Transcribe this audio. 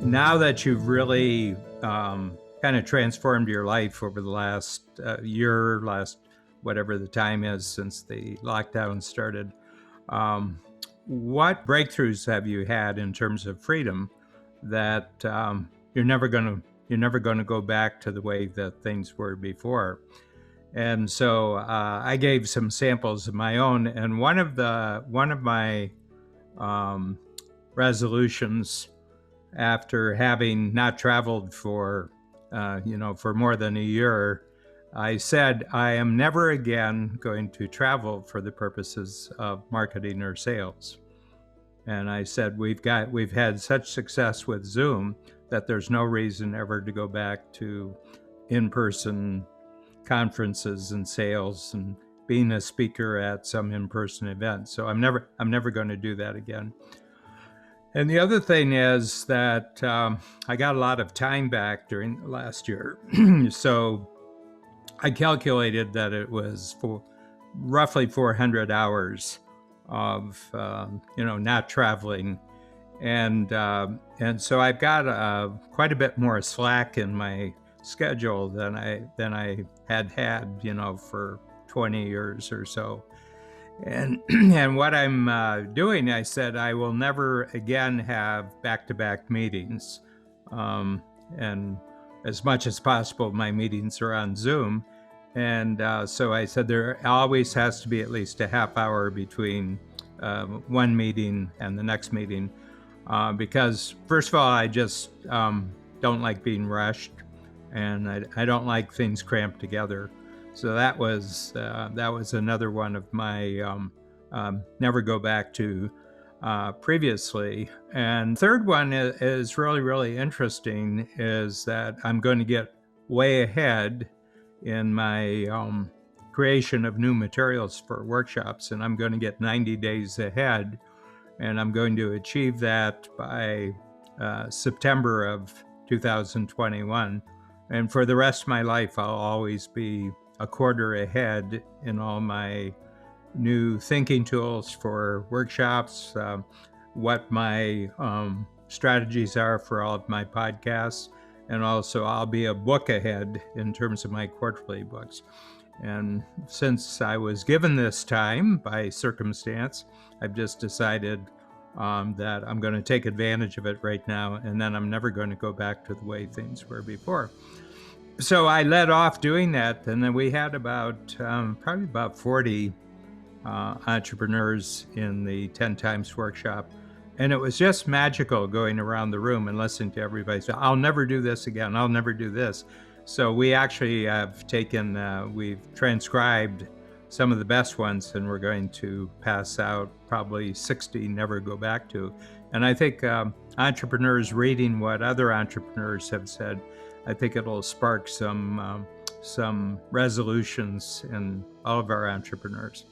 Now that you've really kind of transformed your life over the last year, last whatever the time is since the lockdown started, um, what breakthroughs have you had in terms of freedom that you're never going to go back to the way that things were before? And so I gave some samples of my own, and one of my um, resolutions after having not traveled for more than a year, I said I am never again going to travel for the purposes of marketing or sales. And I said we've had such success with Zoom that there's no reason ever to go back to in-person conferences and sales and being a speaker at some in-person event. So I'm never going to do that again. And the other thing is that I got a lot of time back during the last year. So I calculated that it was for roughly 400 hours of not traveling, and so I've got quite a bit more slack in my schedule than I had for 20 years or so. And and what I'm doing, I said I will never again have back-to-back meetings, and as much as possible, my meetings are on Zoom. And so I said there always has to be at least a half hour between one meeting and the next meeting, because first of all, I just don't like being rushed, and I don't like things cramped together. So that was another one of my never go back to previously. And third one is really, really interesting, is that I'm going to get way ahead in my creation of new materials for workshops, and I'm going to get 90 days ahead, and I'm going to achieve that by September of 2021. And for the rest of my life, I'll always be a quarter ahead in all my new thinking tools for workshops, what my strategies are for all of my podcasts, and also I'll be a book ahead in terms of my quarterly books. And since I was given this time by circumstance, I've just decided that I'm going to take advantage of it right now, and then I'm never going to go back to the way things were before. So I led off doing that, and then we had probably about 40 entrepreneurs in the 10 Times workshop. And it was just magical going around the room and listening to everybody say, I'll never do this again. I'll never do this. So we actually have we've transcribed some of the best ones, and we're going to pass out probably 60 never go back to. And I think entrepreneurs reading what other entrepreneurs have said, I think it'll spark some resolutions in all of our entrepreneurs.